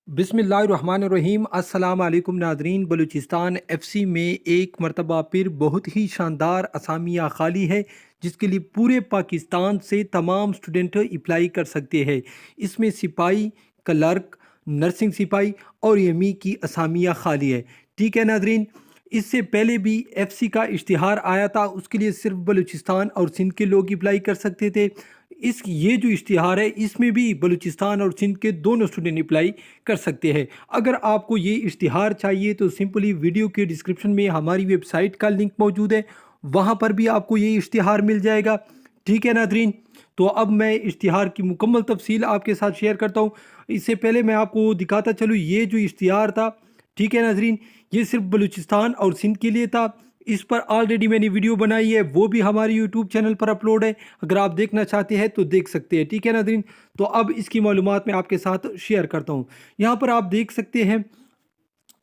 बिस्मिल्लाहिर्रहमानिर्रहीम। अस्सलाम वालेकुम नादरीन। बलूचिस्तान एफसी में एक मरतबा फिर बहुत ही शानदार असामियाँ खाली है जिसके लिए पूरे पाकिस्तान से तमाम स्टूडेंट अप्लाई कर सकते हैं। इसमें सिपाही, क्लर्क, नर्सिंग सिपाही और एमई की असामियाँ खाली है। ठीक है नादरीन, इससे पहले भी एफसी का इश्तिहार आया था, उसके लिए सिर्फ बलूचिस्तान और सिंध के लोग अप्लाई कर सकते थे। ये जो इश्तिहार है इसमें भी बलूचिस्तान और सिंध के दोनों स्टूडेंट अप्लाई कर सकते हैं। अगर आपको ये इश्तिहार चाहिए तो सिंपली वीडियो के डिस्क्रिप्शन में हमारी वेबसाइट का लिंक मौजूद है, वहाँ पर भी आपको ये इश्तिहार मिल जाएगा। ठीक है नादरीन, तो अब मैं इश्तिहार की मुकम्मल तफसील आपके साथ शेयर करता हूँ। इससे पहले मैं आपको दिखाता चलूँ ये जो इश्तिहार था। ठीक है नाजरीन, ये सिर्फ बलूचिस्तान और सिंध के लिए था। इस पर ऑलरेडी मैंने वीडियो बनाई है, वो भी हमारे यूट्यूब चैनल पर अपलोड है। अगर आप देखना चाहते हैं तो देख सकते हैं। ठीक है नाजरीन, तो अब इसकी मालूमात मैं आपके साथ शेयर करता हूँ। यहाँ पर आप देख सकते हैं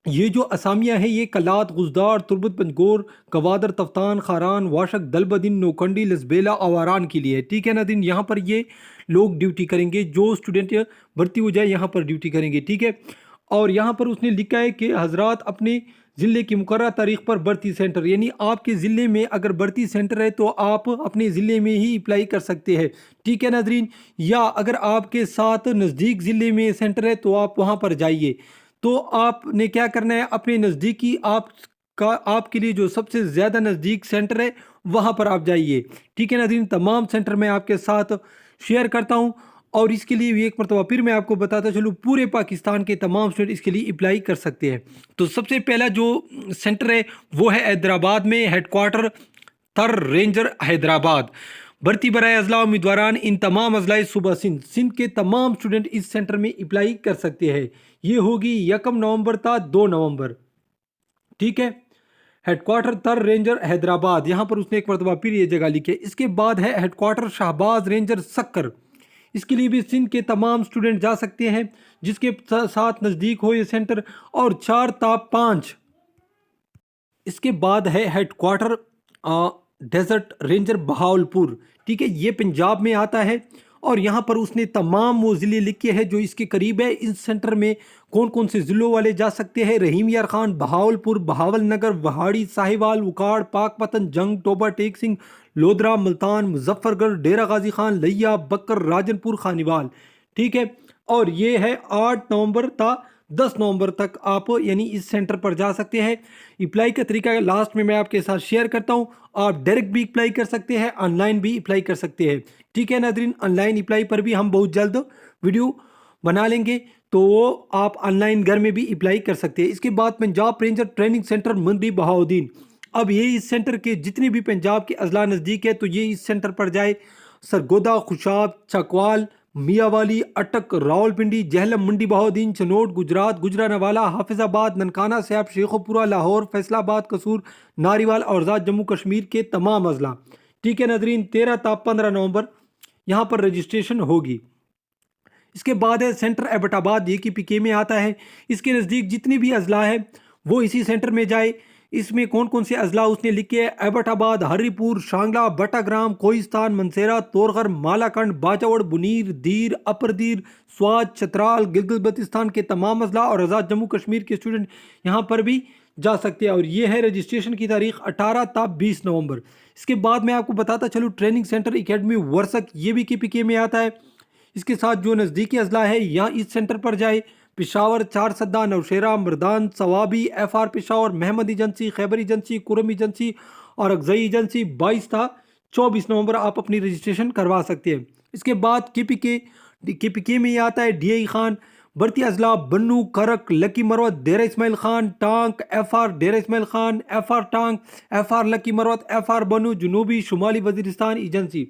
ये जो असामियाँ हैं ये कलात, गुजदार, तुर्बत, पंजगोर, गवादर, तफ्तान, खारान, वाशक, दलबदिन, नोकंडी, लसबेला, आवारान के लिए। ठीक है नादरीन, यहाँ पर ये लोग ड्यूटी करेंगे, जो स्टूडेंट भर्ती हो जाए यहाँ पर ड्यूटी करेंगे। ठीक है, और यहाँ पर उसने लिखा है कि हजरात अपने ज़िले की मुकर्रर तारीख पर भर्ती सेंटर, यानी आपके ज़िले में अगर भर्ती सेंटर है तो आप अपने ज़िले में ही अप्लाई कर सकते हैं। ठीक है नाजरीन, या अगर आपके साथ नज़दीक ज़िले में सेंटर है तो आप वहाँ पर जाइए। तो आपने क्या करना है, अपने नज़दीकी आपके लिए जो सबसे ज़्यादा नज़दीक सेंटर है वहाँ पर आप जाइए। ठीक है नाज़रीन, तमाम सेंटर मैं आपके साथ शेयर करता हूँ और इसके लिए भी एक मरतबा फिर मैं आपको बताता चलूँ, पूरे पाकिस्तान के तमाम स्टूडेंट इसके लिए अप्लाई कर सकते हैं। तो सबसे पहला जो सेंटर है वो है हैदराबाद में, हेडक्वार्टर थर रेंजर हैदराबाद। भर्ती बराए अजला उम्मीदवारान इन तमाम अजलाए सूबा सिंध सिंध के तमाम स्टूडेंट इस सेंटर में अप्लाई कर सकते हैं। ये होगी 1 नवंबर था 2 नवंबर। ठीक है, हेडक्वार्टर तर रेंजर हैदराबाद, यहाँ पर उसने एक मरतबा फिर ये जगह लिखी है। इसके बाद है हेडक्वार्टर शाहबाज रेंजर सक्कर। इसके लिए भी सिंध के तमाम स्टूडेंट जा सकते हैं जिसके साथ नज़दीक हो ये सेंटर। और 4 ता 5 इसके बाद है हेडक्वार्टर डेजर्ट रेंजर बहावलपुर। ठीक है, ये पंजाब में आता है और यहाँ पर उसने तमाम वो ज़िले लिखे हैं जो इसके करीब है। इस सेंटर में कौन कौन से ज़िलों वाले जा सकते हैं: रहीम यार खान, बहावलपुर, बहावल नगर, वहाड़ी, साहिवाल, उकाड़, पाकपतन, जंग, टोबा टेक सिंह, लोधरा, मुल्तान, मुजफ्फरगढ़, डेरा गाजी खान, लिया, बकर, राजनपुर, खानीवाल। ठीक है, और ये है 8 नवंबर ता 10 नवंबर तक आप यानी इस सेंटर पर जा सकते हैं। अप्लाई का तरीका लास्ट में मैं आपके साथ शेयर करता हूँ। आप डायरेक्ट भी अप्लाई कर सकते हैं, ऑनलाइन भी अप्लाई कर सकते हैं। ठीक है नाजरीन, ऑनलाइन अप्लाई पर भी हम बहुत जल्द वीडियो बना लेंगे, तो वो आप ऑनलाइन घर में भी अप्लाई कर सकते हैं। इसके बाद पंजाब रेंजर ट्रेनिंग सेंटर मंडी बहाउद्दीन। अब ये इस सेंटर के जितने भी पंजाब के अजला नज़दीक है तो ये इस सेंटर पर जाए। सरगोदा, खुशाब, चकवाल, मियावाली, अटक, रावलपिंडी, जहलम, मंडी बहाउद्दीन, चनोट, गुजरात, गुजरानवाला, हाफिजाबाद, ननकाना साहब, शेखोपुरा, लाहौर, फैसलाबाद, कसूर, नारीवाल और आज़ाद जम्मू कश्मीर के तमाम अजला। ठीक है नाजरीन, 13 ता 15 नवंबर यहाँ पर रजिस्ट्रेशन होगी। इसके बाद है सेंटर एबटाबाद, ये कि पीके में आता है। इसके नज़दीक जितनी भी अजला है वो इसी सेंटर में जाए। इसमें कौन कौन से अजला उसने लिखे हैं: एबटाबाद, हरीपुर, शांगला, बटाग्राम, कोहिस्तान, मनसेरा, तोरगर, मालाकंड, बाजावड़, बुनीर, दीर, अपर दीर, स्वाद, चतराल, गिलगित बल्तिस्तान के तमाम अजला और आज़ाद जम्मू कश्मीर के स्टूडेंट यहाँ पर भी जा सकते हैं। और ये है रजिस्ट्रेशन की तारीख 18 ता 20 नवंबर। इसके बाद मैं आपको बताता चलूँ ट्रेनिंग सेंटर एकेडमी वर्सक, ये भी के पी में आता है। इसके साथ जो नज़दीकी अजला है यहाँ इस सेंटर पर जाए: Peshawar, Charsadda, Nowshera, Mardan, Swabi, FR Peshawar, Mohmand agency, Khyber agency, Kurram agency और अगजई एजेंसी। 22 था 24 नवंबर आप अपनी रजिस्ट्रेशन करवा सकते हैं। इसके बाद के पी के में ये आता है DI खान। भर्ती अजला Bannu, Karak, Lakki Marwat, Dera Ismail Khan, Tank, FR Dera Ismail Khan, FR Tank, FR Lakki Marwat, FR Bannu, जनूबी शुमाली वजीरिस्तान एजेंसी।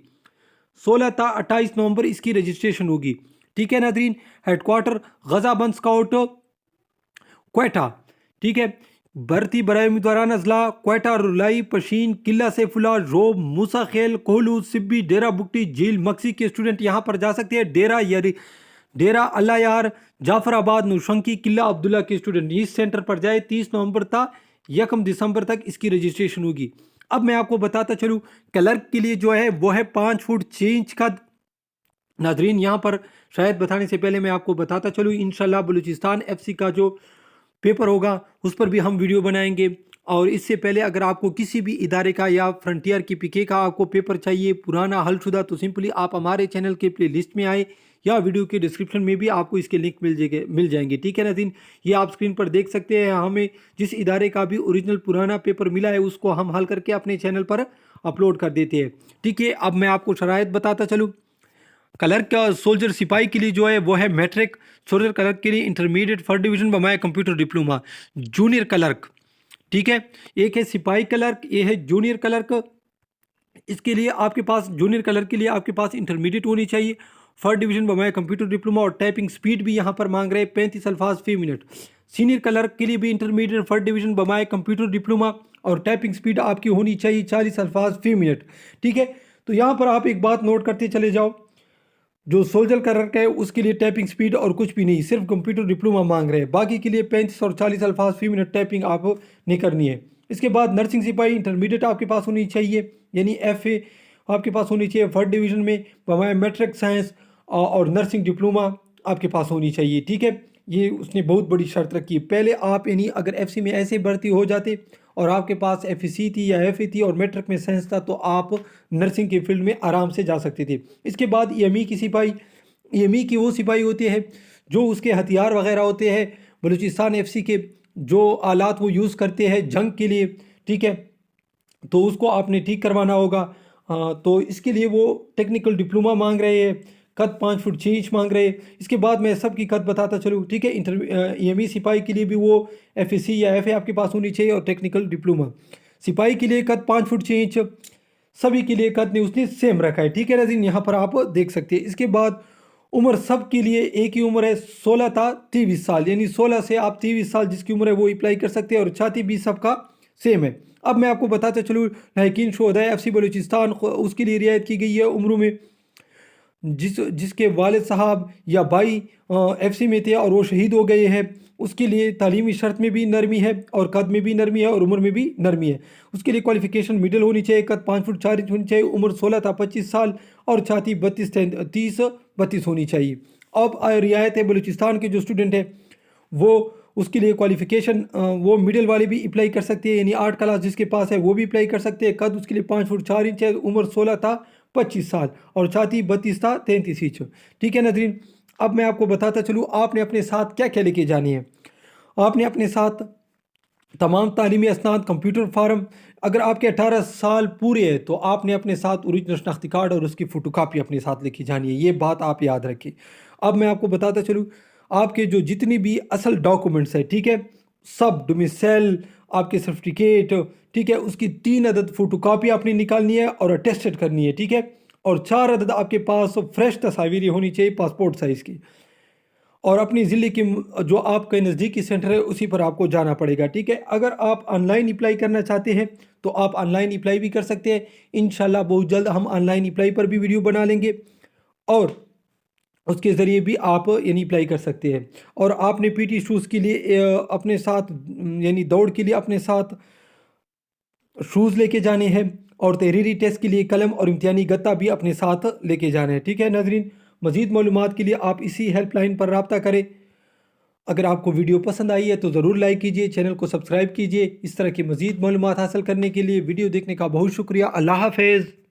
16 ता 28 नवंबर इसकी रजिस्ट्रेशन होगी। ठीक है नादरीन, हेडक्वार्टर गजाबंद स्काउट क्वेटा। ठीक है, भर्ती बराए उम्मीदवारान अजला क्वेटा, रुलाई, पशीन, किला सैफुल्ला, रोब, मूसा खेल, कोहलू, सिब्बी, डेरा बुगटी, झील मक्सी के स्टूडेंट यहाँ पर जा सकते हैं। डेरा अल्लाह यार, जाफराबाद, नौशंकी, किला अब्दुल्ला के स्टूडेंट इस सेंटर पर जाए। 30 नवंबर तक 1 दिसंबर तक इसकी रजिस्ट्रेशन होगी। अब मैं आपको बताता चलूँ क्लर्क के लिए जो है वो है 5 फुट 6 इंच का नादरीन, यहाँ पर शायद बताने से पहले मैं आपको बताता चलूँ, इंशाल्लाह बलूचिस्तान एफसी का जो पेपर होगा उस पर भी हम वीडियो बनाएंगे। और इससे पहले अगर आपको किसी भी इदारे का या फ्रंटियर की पीके का आपको पेपर चाहिए पुराना हलशुदा, तो सिंपली आप हमारे चैनल के प्ले लिस्ट में आए या वीडियो के डिस्क्रिप्शन में भी आपको इसके लिंक मिल जाएंगे। ठीक है नाज़रीन, ये आप स्क्रीन पर देख सकते हैं। हमें जिस इदारे का भी ओरिजिनल पुराना पेपर मिला है उसको हम हल करके अपने चैनल पर अपलोड कर देते हैं। ठीक है, अब मैं आपको शराइत बताता चलूँ। क्लर्क का सोल्जर सिपाही के लिए जो है वो है मैट्रिक, सोल्जर क्लर्क के लिए इंटरमीडिएट फर्स्ट डिवीजन बमाया कंप्यूटर डिप्लोमा, जूनियर क्लर्क। ठीक है, एक है सिपाही क्लर्क, ये है जूनियर क्लर्क। इसके लिए आपके पास जूनियर क्लर्क के लिए आपके पास इंटरमीडिएट होनी चाहिए, फर्स्ट डिवीजन बमाया कंप्यूटर डिप्लोमा, और टाइपिंग स्पीड भी यहाँ पर मांग रहे हैं 35 अल्फाज फी मिनट। सीनियर क्लर्क के लिए भी इंटरमीडिएट फर्स्ट डिवीजन बमाया कंप्यूटर डिप्लोमा और टाइपिंग स्पीड आपकी होनी चाहिए 40 अल्फाज फी मिनट। ठीक है, तो यहाँ पर आप एक बात नोट करते चले जाओ, जो सोल्जर क्लर्क है उसके लिए टाइपिंग स्पीड और कुछ भी नहीं, सिर्फ कंप्यूटर डिप्लोमा मांग रहे हैं। बाकी के लिए 35 और 40 अल्फाज फी मिनट टाइपिंग आप नहीं करनी है। इसके बाद नर्सिंग सिपाही इंटरमीडिएट आपके पास होनी चाहिए, यानी FA आपके पास होनी चाहिए फर्स्ट डिवीजन में बमाया मैट्रिक साइंस, और नर्सिंग डिप्लोमा आपके पास होनी चाहिए। ठीक है, ये उसने बहुत बड़ी शर्त रखी है। पहले आप यानी अगर FC में ऐसे भर्ती हो जाते और आपके पास FEC थी या FA थी और मैट्रिक में साइंस था, तो आप नर्सिंग के फील्ड में आराम से जा सकते थे। इसके बाद EME की सिपाही, EME की वो सिपाही होते हैं जो उसके हथियार वगैरह होते हैं बलूचिस्तान FC के, जो आलात वो यूज़ करते हैं जंग के लिए। ठीक है, तो उसको आपने ठीक करवाना होगा। तो इसके लिए वो टेक्निकल डिप्लोमा मांग रहे हैं, कद 5 फुट 6 इंच मांग रहे हैं। इसके बाद मैं सबकी कद बताता चलूँ। ठीक है, EME सिपाही के लिए भी वो FEC या FA आपके पास होनी चाहिए और टेक्निकल डिप्लोमा। सिपाही के लिए कद 5 फुट 6 इंच, सभी के लिए कद ने उसने सेम रखा है। ठीक है नाज़रीन, यहाँ पर आप देख सकते हैं। इसके बाद उम्र सब के लिए एक ही उम्र है, 16 था 23 साल, यानी 16 से आप 23 साल जिसकी उम्र है वो अप्लाई कर सकते हैं, और छाती भी सबका सेम है। अब मैं आपको बताता चलूँ, लाइकिन शोहदा FC बलूचिस्तान उसके लिए रियायत की गई है उम्र में। जिसके वालिद साहब या भाई FC में थे और वो शहीद हो गए हैं, उसके लिए तालीमी शर्त में भी नरमी है और कद में भी नरमी है और उम्र में भी नरमी है। उसके लिए क्वालिफिकेशन मिडिल होनी चाहिए, कद 5 फुट 4 इंच होनी चाहिए, उम्र 16 था 25 साल और छाती 32 होनी चाहिए। अब रियायत है बलूचिस्तान के जो स्टूडेंट है वो उसके लिए क्वालिफिकेशन वो मिडिल वाले भी अप्लाई कर सकते हैं, यानी 8 क्लास जिसके पास है वो भी अप्लाई कर सकते हैं। कद उसके लिए 5 फुट 4 इंच है, उम्र 16 था 25 साल और छाती 32 था 33 इंच। ठीक है नाज़रीन, अब मैं आपको बताता चलूँ आपने अपने साथ क्या क्या लेके जानी है। आपने अपने साथ तमाम तालीमी असनाद, कंप्यूटर फार्म, अगर आपके 18 साल पूरे हैं तो आपने अपने साथ ओरिजिनल शनाख्ती कार्ड और उसकी फ़ोटोकॉपी अपने साथ लेके जानी है, ये बात आप याद रखें। अब मैं आपको बताता चलूँ आपके जो जितनी भी असल डॉक्यूमेंट्स है, ठीक है, सब डोमिसाइल, आपके सर्टिफिकेट, ठीक है, उसकी 3 अदद फ़ोटोकॉपी आपने निकालनी है और अटेस्टेड करनी है। ठीक है, और 4 अदद आपके पास फ्रेश तस्वीरें होनी चाहिए पासपोर्ट साइज़ की, और अपनी ज़िले की जो आपके नज़दीकी सेंटर है उसी पर आपको जाना पड़ेगा। ठीक है, अगर आप ऑनलाइन अप्लाई करना चाहते हैं तो आप ऑनलाइन अप्लाई भी कर सकते हैं। इंशाल्लाह बहुत जल्द हम ऑनलाइन अप्लाई पर भी वीडियो बना लेंगे और उसके ज़रिए भी आप यानी अप्लाई कर सकते हैं। और आपने PT शूज़ के लिए अपने साथ यानी दौड़ के लिए अपने साथ शूज़ लेके जाने हैं, और तहरीरी टेस्ट के लिए कलम और इम्तिहानी गत्ता भी अपने साथ लेके जाना है। ठीक है नाज़रीन, मज़ीद मालूमात के लिए आप इसी हेल्पलाइन पर रब्ता करें। अगर आपको वीडियो पसंद आई है तो ज़रूर लाइक कीजिए, चैनल को सब्सक्राइब कीजिए। इस तरह की मज़ीद मालूमात हासिल करने के लिए वीडियो देखने का बहुत शुक्रिया। अल्लाह हाफ़िज़।